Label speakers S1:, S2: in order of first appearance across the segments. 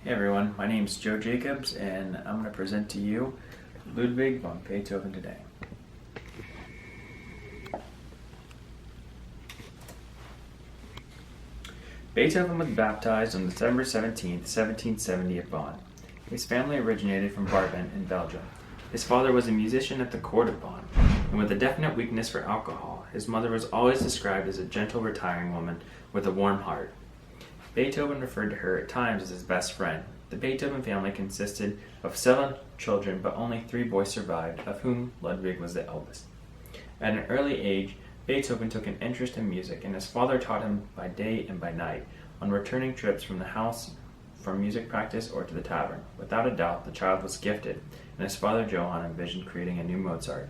S1: Hey everyone, my name is Joe Jacobs and I'm going to present to you Ludwig von Beethoven today. Beethoven was baptized on December 17, 1770 at Bonn. His family originated from Brabant in Belgium. His father was a musician at the court of Bonn, and with a definite weakness for alcohol, his mother was always described as a gentle, retiring woman with a warm heart. Beethoven referred to her at times as his best friend. The Beethoven family consisted of 7 children, but only 3 boys survived, of whom Ludwig was the eldest. At an early age, Beethoven took an interest in music, and his father taught him by day and by night, on returning trips from the house from music practice or to the tavern. Without a doubt, the child was gifted, and his father Johann envisioned creating a new Mozart.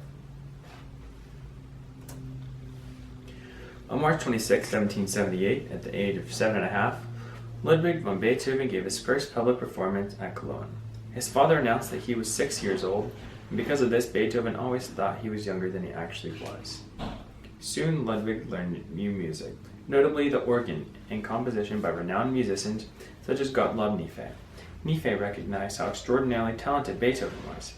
S1: On March 26, 1778, at the age of 7.5, Ludwig von Beethoven gave his first public performance at Cologne. His father announced that he was 6 years old, and because of this, Beethoven always thought he was younger than he actually was. Soon, Ludwig learned new music, notably the organ, and composition by renowned musicians such as Gottlob Nife. Nife recognized how extraordinarily talented Beethoven was,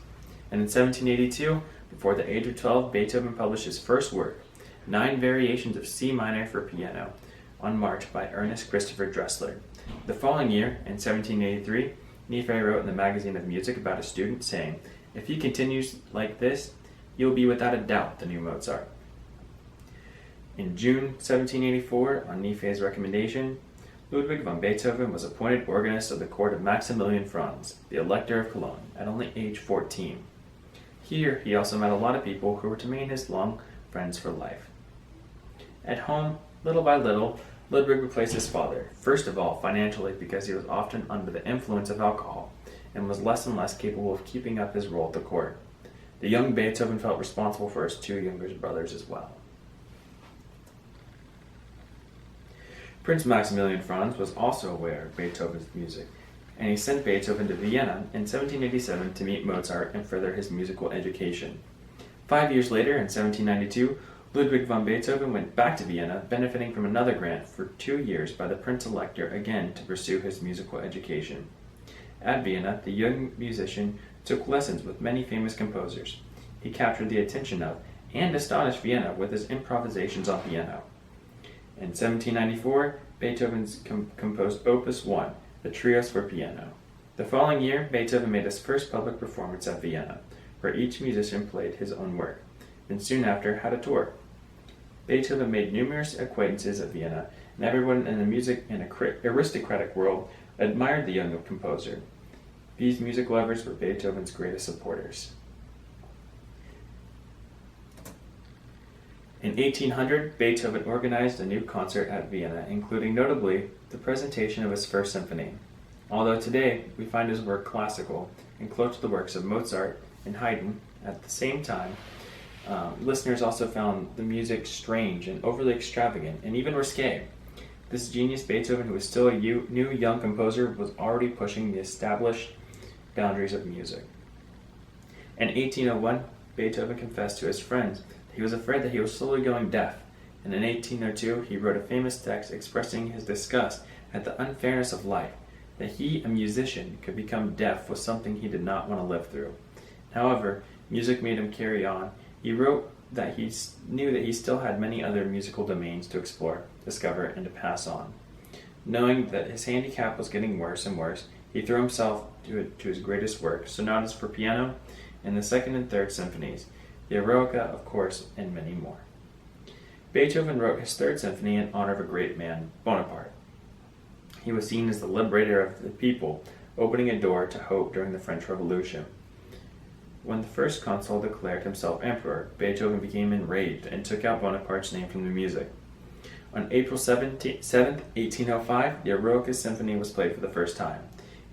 S1: and in 1782, before the age of 12, Beethoven published his first work, 9 variations of C minor for piano, on March by Ernest Christopher Dressler. The following year, in 1783, Nife wrote in the Magazine of Music about a student, saying, "If he continues like this, he will be without a doubt the new Mozart." In June 1784, on Nife's recommendation, Ludwig von Beethoven was appointed organist of the court of Maximilian Franz, the Elector of Cologne, at only age 14. Here, he also met a lot of people who were to remain his long friends for life. At home, little by little, Ludwig replaced his father, first of all financially because he was often under the influence of alcohol and was less and less capable of keeping up his role at the court. The young Beethoven felt responsible for his 2 younger brothers as well. Prince Maximilian Franz was also aware of Beethoven's music, and he sent Beethoven to Vienna in 1787 to meet Mozart and further his musical education. 5 years later, in 1792, Ludwig von Beethoven went back to Vienna, benefiting from another grant for 2 years by the Prince Elector again to pursue his musical education. At Vienna, the young musician took lessons with many famous composers. He captured the attention of and astonished Vienna with his improvisations on piano. In 1794, Beethoven composed Opus 1, the Trios for Piano. The following year, Beethoven made his first public performance at Vienna, where each musician played his own work, and soon after had a tour. Beethoven made numerous acquaintances at Vienna, and everyone in the music and aristocratic world admired the young composer. These music lovers were Beethoven's greatest supporters. In 1800, Beethoven organized a new concert at Vienna, including notably the presentation of his first symphony. Although today we find his work classical and close to the works of Mozart and Haydn, at the same time, listeners also found the music strange and overly extravagant and even risque. This genius Beethoven, who was still a new young composer, was already pushing the established boundaries of music. In 1801, Beethoven confessed to his friends he was afraid that he was slowly going deaf, and in 1802 he wrote a famous text expressing his disgust at the unfairness of life. That he, a musician, could become deaf was something he did not want to live through. However, music made him carry on. He wrote that he knew that he still had many other musical domains to explore, discover, and to pass on. Knowing that his handicap was getting worse and worse, he threw himself to his greatest work, sonatas for piano, and the second and third symphonies, the Eroica, of course, and many more. Beethoven wrote his third symphony in honor of a great man, Bonaparte. He was seen as the liberator of the people, opening a door to hope during the French Revolution. When the first consul declared himself emperor, Beethoven became enraged and took out Bonaparte's name from the music. On April 7, 1805, the Eroica Symphony was played for the first time.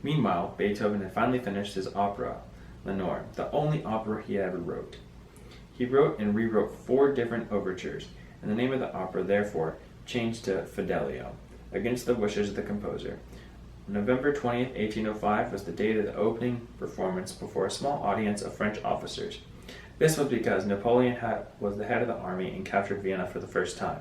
S1: Meanwhile, Beethoven had finally finished his opera, Lenore, the only opera he ever wrote. He wrote and rewrote 4 different overtures, and the name of the opera, therefore, changed to Fidelio, against the wishes of the composer. November 20th, 1805 was the date of the opening performance before a small audience of French officers. This was because Napoleon was the head of the army and captured Vienna for the first time.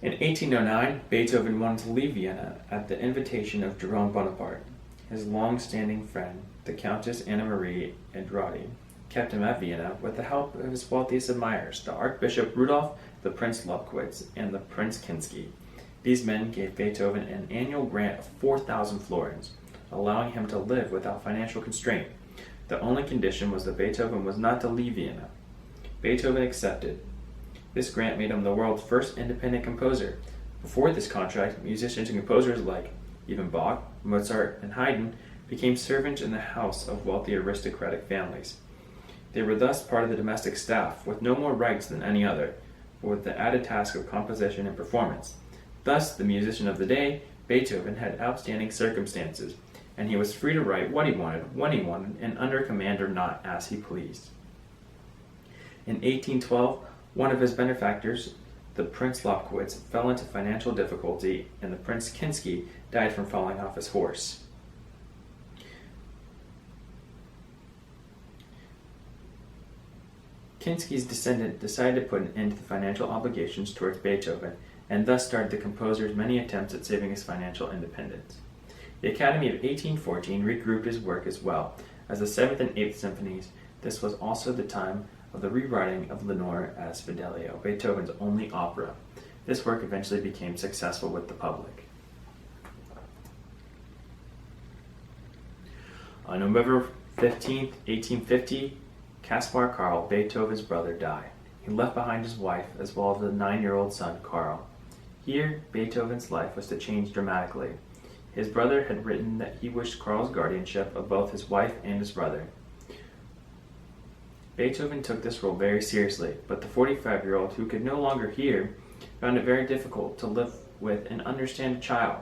S1: In 1809, Beethoven wanted to leave Vienna at the invitation of Jerome Bonaparte. His long-standing friend, the Countess Anna Marie Andrade, kept him at Vienna with the help of his wealthiest admirers, the Archbishop Rudolf, the Prince Lobkowitz, and the Prince Kinsky. These men gave Beethoven an annual grant of 4,000 florins, allowing him to live without financial constraint. The only condition was that Beethoven was not to leave Vienna. Beethoven accepted. This grant made him the world's first independent composer. Before this contract, musicians and composers like even Bach, Mozart, and Haydn became servants in the house of wealthy aristocratic families. They were thus part of the domestic staff, with no more rights than any other, but with the added task of composition and performance. Thus, the musician of the day, Beethoven, had outstanding circumstances, and he was free to write what he wanted, when he wanted, and under command or not, as he pleased. In 1812, one of his benefactors, the Prince Lobkowitz, fell into financial difficulty, and the Prince Kinsky died from falling off his horse. Kinsky's descendant decided to put an end to the financial obligations towards Beethoven, and thus started the composer's many attempts at saving his financial independence. The Academy of 1814 regrouped his work as well as the 7th and 8th symphonies. This was also the time of the rewriting of Lenore as Fidelio, Beethoven's only opera. This work eventually became successful with the public. On November 15, 1850, Caspar Karl, Beethoven's brother, died. He left behind his wife as well as a 9-year-old son, Karl. Here, Beethoven's life was to change dramatically. His brother had written that he wished Karl's guardianship of both his wife and his brother. Beethoven took this role very seriously, but the 45-year-old, who could no longer hear, found it very difficult to live with and understand a child.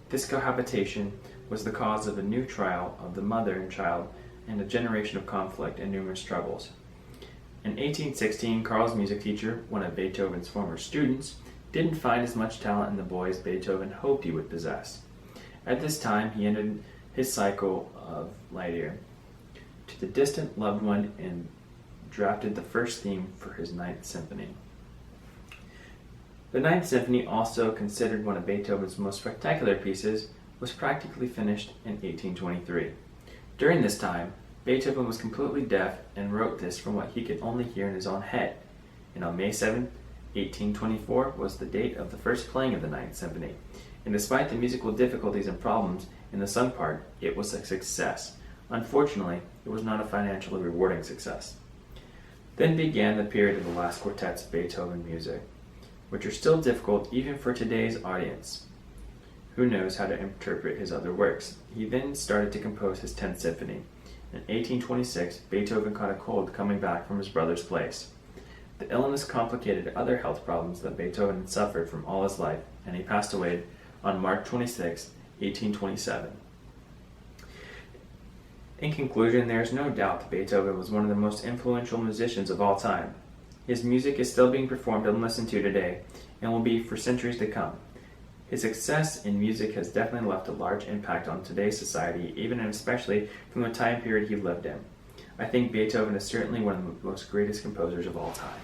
S1: This cohabitation was the cause of a new trial of the mother and child and a generation of conflict and numerous struggles. In 1816, Karl's music teacher, one of Beethoven's former students, didn't find as much talent in the boy as Beethoven hoped he would possess. At this time, he ended his cycle of Lieder to the distant loved one and drafted the first theme for his Ninth Symphony. The Ninth Symphony, also considered one of Beethoven's most spectacular pieces, was practically finished in 1823. During this time, Beethoven was completely deaf and wrote this from what he could only hear in his own head. And on May 7, 1824 was the date of the first playing of the Ninth Symphony. And despite the musical difficulties and problems in the sung part, it was a success. Unfortunately, it was not a financially rewarding success. Then began the period of the last quartets of Beethoven music, which are still difficult even for today's audience, who knows how to interpret his other works. He then started to compose his 10th Symphony. In 1826, Beethoven caught a cold coming back from his brother's place. The illness complicated other health problems that Beethoven had suffered from all his life, and he passed away on March 26, 1827. In conclusion, there is no doubt that Beethoven was one of the most influential musicians of all time. His music is still being performed and listened to today, and will be for centuries to come. His success in music has definitely left a large impact on today's society, even and especially from the time period he lived in. I think Beethoven is certainly one of the most greatest composers of all time.